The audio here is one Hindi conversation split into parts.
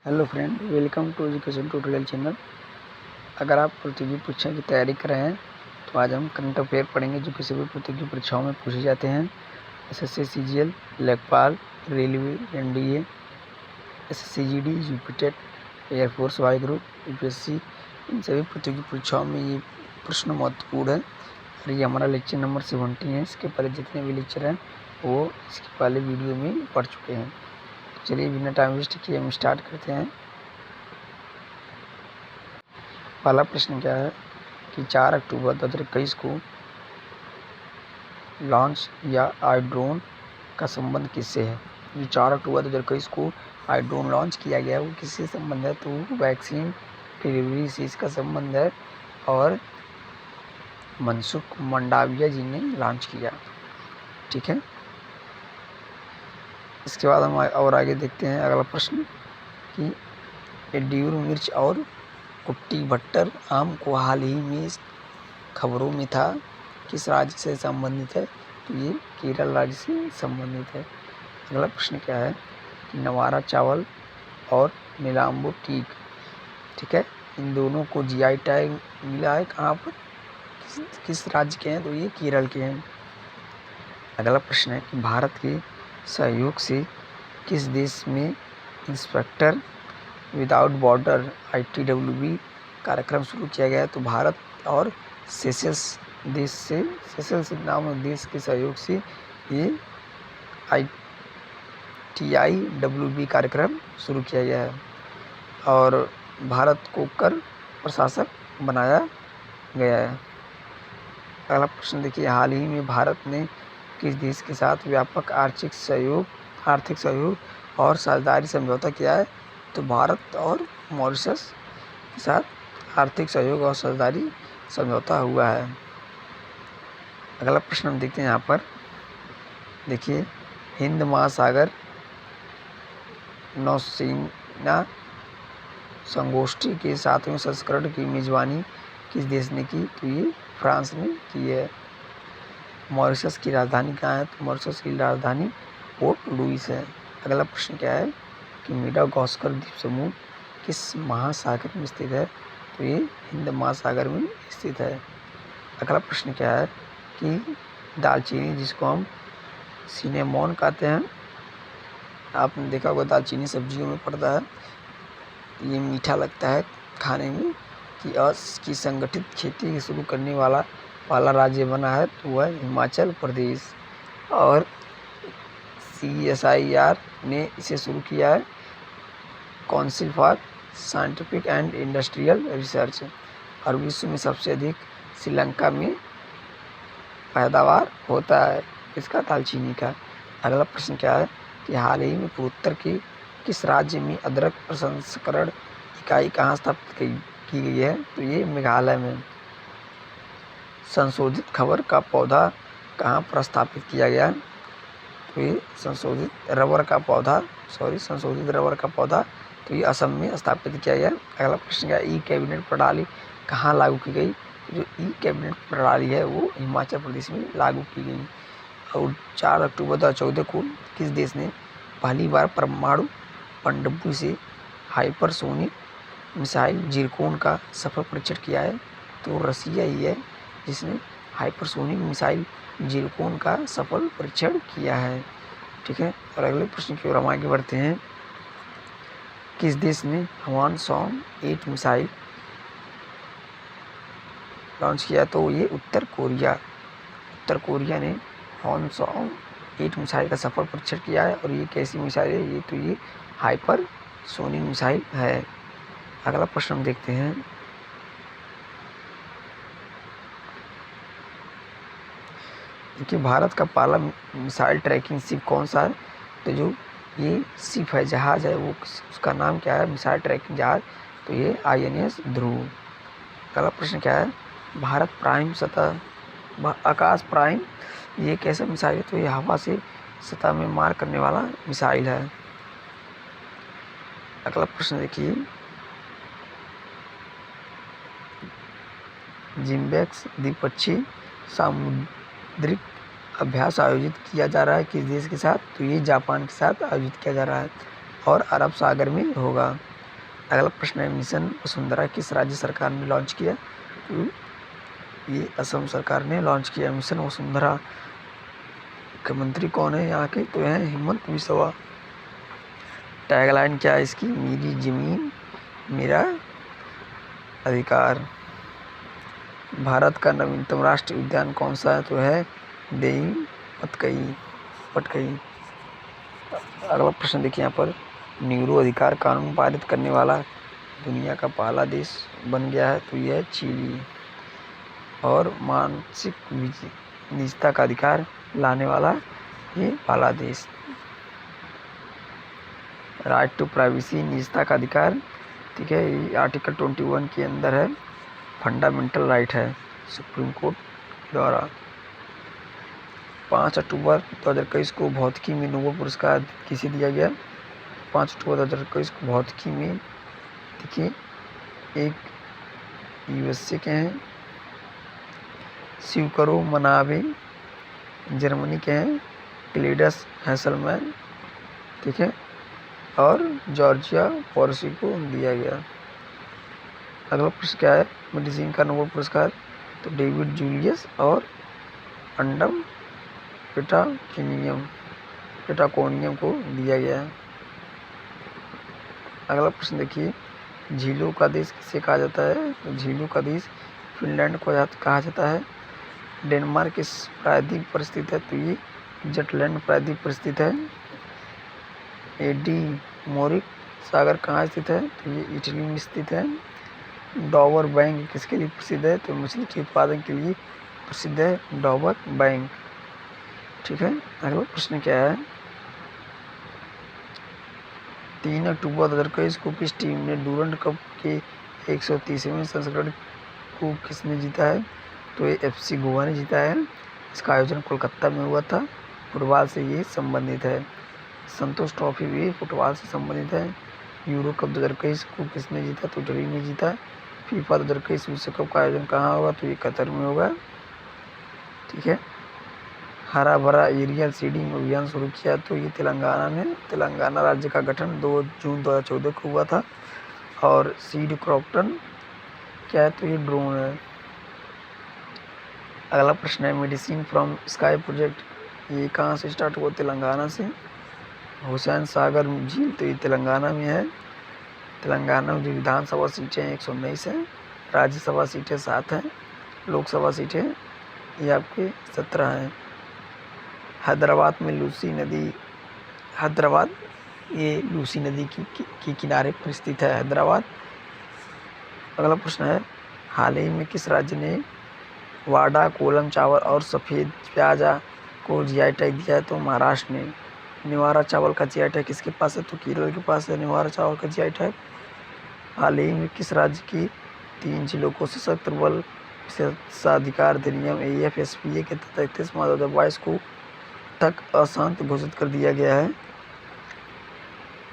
Hello friend, welcome to education tutorial channel. अगर आप प्रतियोगी परीक्षा की तैयारी कर रहे हैं तो आज हम करंट अफेयर पढ़ेंगे जो किसी भी प्रतियोगी परीक्षाओं में पूछे जाते हैं। एसएससी सीजीएल, लेखपाल, railway, NDA, SSC GD, UPTET, air force, वायु ग्रुप, यूपीएससी, इन सभी प्रतियोगी परीक्षाओं में ये प्रश्न महत्वपूर्ण है। और ये हमारा लेक्चर नंबर 17 है। इसके पहले जितने भी लेक्चर हैं वो इसके पहले वीडियो में पढ़ चुके हैं। चलिए बिना टाइम वेस्ट किए हम स्टार्ट करते हैं। पहला प्रश्न क्या है कि 4 अक्टूबर 2021 को लॉन्च या आई ड्रोन का संबंध किससे है। जो 4 अक्टूबर 2021 को आई ड्रोन लॉन्च किया गया है वो किससे संबंध है, तो वैक्सीन डिलीवरी से इसका संबंध है और मनसुख मंडाविया जी ने लॉन्च किया। ठीक है, इसके बाद हम और आगे देखते हैं। अगला प्रश्न कि येड्यूर मिर्च और कुट्टी भट्टर आम को हाल ही में खबरों में था, किस राज्य से संबंधित है, तो ये केरल राज्य से संबंधित है। अगला प्रश्न क्या है कि नवारा चावल और नीलाम्बू टीक, ठीक है, इन दोनों को जीआई टैग मिला है कहाँ पर, किस राज्य के हैं, तो ये केरल के हैं। अगला प्रश्न है कि भारत के सहयोग से किस देश में इंस्पेक्टर विदाउट बॉर्डर ITWB कार्यक्रम शुरू किया गया है, तो भारत और सेशल्स देश से, सेशल्स नामक देश के सहयोग से ये ITIWB कार्यक्रम शुरू किया गया है और भारत को कर प्रशासक बनाया गया है। अगला प्रश्न देखिए, हाल ही में भारत ने किस देश के साथ व्यापक आर्थिक सहयोग और साझेदारी समझौता किया है, तो भारत और मॉरिशस के साथ आर्थिक सहयोग और साझेदारी समझौता हुआ है। अगला प्रश्न हम देखते हैं यहाँ पर, देखिए, हिंद महासागर नौसेना संगोष्ठी के 7वें संस्करण की मेजबानी किस देश ने की, तो ये फ्रांस ने की है। मॉरिशस की राजधानी कहाँ है, तो मॉरिशस की राजधानी पोर्ट लुइस है। अगला प्रश्न क्या है कि मेडागास्कर द्वीप समूह किस महासागर में स्थित है, तो ये हिंद महासागर में स्थित है। अगला प्रश्न क्या है कि दालचीनी, जिसको हम सिनेमोन कहते हैं, आपने देखा होगा दालचीनी सब्जियों में पड़ता है, ये मीठा लगता है खाने में, कि इसकी संगठित खेती शुरू करने वाला राज्य बना है, तो वह हिमाचल प्रदेश। और CSIR ने इसे शुरू किया है, council for scientific and industrial research. और विश्व में सबसे अधिक श्रीलंका में पैदावार होता है इसका, दालचीनी का। अगला प्रश्न क्या है कि हाल ही में पूर्वोत्तर के किस राज्य में अदरक प्रसंस्करण इकाई कहाँ स्थापित की गई है, तो ये मेघालय में। संशोधित खबर का पौधा कहाँ पर स्थापित किया गया है, तो ये संशोधित रबर का पौधा तो ये असम में स्थापित किया गया। अगला प्रश्न क्या है, ई कैबिनेट प्रणाली कहाँ लागू की गई, जो ई कैबिनेट प्रणाली है वो हिमाचल प्रदेश में लागू की गई। और 4 अक्टूबर 2014 को किस देश ने पहली बार परमाणु पनडुब्बी से हाइपरसोनिक मिसाइल जिरकोन का सफल परीक्षण किया है, तो रसिया ही है जिसने हाइपरसोनिक मिसाइल जिरकोन का सफल परीक्षण किया है। ठीक है, और अगले प्रश्न की ओर हम आगे बढ़ते हैं। किस देश ने हवानसॉन्ग 8 मिसाइल लॉन्च किया, तो ये उत्तर कोरिया ने हवानसॉन्ग 8 मिसाइल का सफल परीक्षण किया है। और ये कैसी मिसाइल है, ये तो ये हाइपरसोनिक मिसाइल है। अगला प्रश्न हम देखते हैं, कि भारत का पहला मिसाइल ट्रैकिंग शिप कौन सा है, तो जो ये शिप है, जहाज है, वो उसका नाम क्या है, मिसाइल ट्रैकिंग जहाज, तो ये INS ध्रुव। अगला प्रश्न क्या है, भारत प्राइम आकाश प्राइम ये कैसा मिसाइल है, तो ये हवा से सतह में मार करने वाला मिसाइल है। अगला प्रश्न देखिए, जिम्बेक्स द्विपक्षीय सामुद्रिक अभ्यास आयोजित किया जा रहा है किस देश के साथ, तो ये जापान के साथ आयोजित किया जा रहा है और अरब सागर में होगा। अगला प्रश्न है मिशन वसुंधरा किस राज्य सरकार ने लॉन्च किया? तो ये असम सरकार ने लॉन्च किया मिशन वसुंधरा। मुख्यमंत्री कौन है यहाँ के? तो है हेमंत बिस्वा। टैगलाइन क्या है इसकी? मेरी जमीन मेरा अधिकार। भारत का नवीनतम राष्ट्रीय उद्यान कौन सा है? तो है देव पटकई। अगला प्रश्न देखिए यहाँ पर, न्यूरो अधिकार कानून पारित करने वाला दुनिया का पहला देश बन गया है। तो यह है चिली। और मानसिक निजता का अधिकार लाने वाला ये पहला देश। राइट टू प्राइवेसी निजता का अधिकार, ठीक है, ये आर्टिकल 21 के अंदर है, फंडामेंटल राइट है सुप्रीम कोर्ट द्वारा। 5 अक्टूबर 2021 को भौतिकी में नोबेल पुरस्कार किसे दिया गया? 5 अक्टूबर 2021 को भौतिकी में, देखिए, एक यूएसए के हैं, शिवकरो मनाबे, जर्मनी के हैं, क्लेडस हैसलमैन, ठीक है, और जॉर्जिया पॉर्सी को दिया गया। अगला प्रश्न क्या है? मेडिसिन का नोबेल पुरस्कार, तो डेविड जूलियस और अंडम पेटाकोनियम को दिया गया है। अगला प्रश्न देखिए, झीलों का देश किसे कहा जाता है? तो झीलों का देश फिनलैंड को कहा जाता है। डेनमार्क किस प्रायद्वीप पर स्थित है? तो ये जटलैंड प्रायद्वीप पर स्थित है। एडी-मोरिक सागर कहाँ स्थित है? तो ये इटली में स्थित है। डॉबर बैंक किसके लिए प्रसिद्ध है? तो मछली के उत्पादन के लिए प्रसिद्ध है डॉबर बैंक, ठीक है। अगला प्रश्न क्या है? 3 अक्टूबर 2021 को किस टीम ने डूरंड कप के 130वें संस्करण को किसने जीता है? तो ये एफसी गोवा ने जीता है। इसका आयोजन कोलकाता में हुआ था। फुटबॉल से ये संबंधित है। संतोष ट्रॉफी भी फुटबॉल से संबंधित है। यूरो कप 2021 को किसने जीता? तो इटली ने जीता। फीफा 2021 विश्व कप का आयोजन कहाँ होगा? तो ये कतर में होगा, ठीक है। हरा भरा एरियल सीडिंग अभियान शुरू किया तो ये तेलंगाना ने। तेलंगाना राज्य का गठन 2 जून 2014 को हुआ था। और सीड क्रॉप्टन क्या है? तो ये ड्रोन है। अगला प्रश्न है, मेडिसिन फ्रॉम स्काई प्रोजेक्ट ये कहाँ से स्टार्ट हुआ? तेलंगाना से। हुसैन सागर झील तो ये तेलंगाना में है। तेलंगाना में जो विधानसभा सीटें 119 हैं, राज्यसभा सीटें 7 हैं, लोकसभा सीटें ये आपके 17 हैं। हैदराबाद में लूसी नदी, हैदराबाद ये लूसी नदी की किनारे पर स्थित है हैदराबाद। अगला प्रश्न है, हाल ही में किस राज्य ने वाडा कोलम चावल और सफ़ेद प्याजा को जीआई टैग दिया है? तो महाराष्ट्र ने। निवारा चावल का जीआई टैग किसके पास है? तो केरल के पास है निवारा चावल का जीआई टैग। हाल ही में किस राज्य की 3 जिलों को सशस्त्र बल विशेषाधिकार अधिनियम AFSPA के तहत 31 मार्च 2022 को तक अशांत घोषित कर दिया गया है?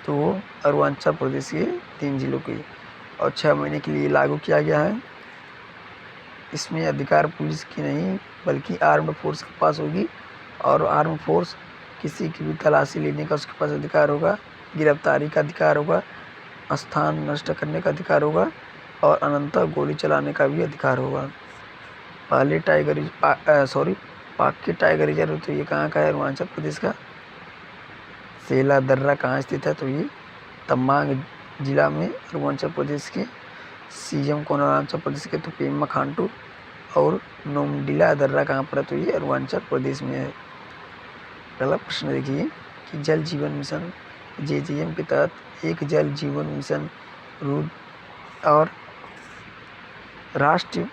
तो अरुणाचल प्रदेश के 3 जिलों की, और 6 महीने के लिए लागू किया गया है। इसमें अधिकार पुलिस की नहीं बल्कि आर्म्ड फोर्स के पास होगी, और आर्म्ड फोर्स किसी की भी तलाशी लेने का उसके पास अधिकार होगा, गिरफ्तारी का अधिकार होगा, स्थान नष्ट करने का अधिकार होगा, और अनंत गोली चलाने का भी अधिकार होगा। पहले पाक के टाइगर रिजर्व तो ये कहाँ का है? अरुणाचल प्रदेश का। सेला दर्रा कहाँ स्थित है? तो ये तवांग जिला में अरुणाचल प्रदेश के। सीएम कौन अरुणाचल प्रदेश के? तो पेमा खांडू। और नोमडिला दर्रा कहाँ पर है? तो ये अरुणाचल प्रदेश में है। पहला प्रश्न देखिए कि जल जीवन मिशन JJM के तहत एक जल जीवन मिशन रूट और राष्ट्रीय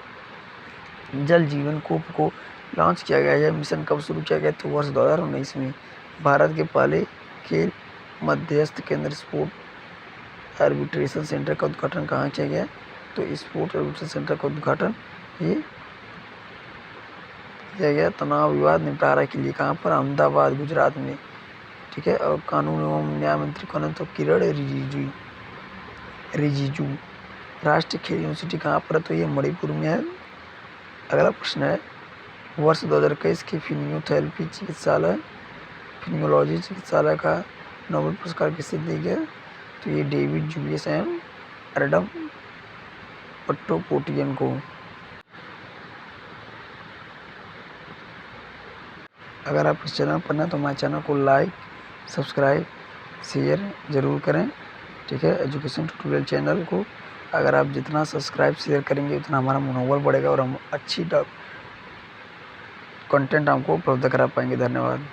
जल जीवन कूप को लॉन्च किया गया। यह मिशन कब शुरू किया गया? तो वर्ष 2019 में। भारत के पहले खेल मध्यस्थ केंद्र स्पोर्ट आर्बिट्रेशन सेंटर का उद्घाटन कहाँ किया गया? तो स्पोर्ट आर्बिट्रेशन सेंटर का उद्घाटन ये किया गया तनाव विवाद निपटारा के लिए। कहाँ पर? अहमदाबाद गुजरात में, ठीक है। और कानून एवं न्याय मंत्री कौन है? तो किरण रिजिजू। राष्ट्रीय खेल यूनिवर्सिटी कहाँ पर है? तो ये मणिपुर में है। अगला प्रश्न है, वर्ष 2021 की फिनियोलॉजी चिकित्सालय का नोबेल पुरस्कार किसे दिया गया? तो ये डेविड जूलियस एंड एडम पट्टोपोटियन को। अगर आप इस चैनल पर ना तो हमारे चैनल को लाइक, सब्सक्राइब, शेयर ज़रूर करें, ठीक है। एजुकेशन ट्यूटोरियल चैनल को अगर आप जितना सब्सक्राइब शेयर करेंगे उतना हमारा मनोबल बढ़ेगा और हम अच्छी कंटेंट आपको उपलब्ध करा पाएंगे। धन्यवाद।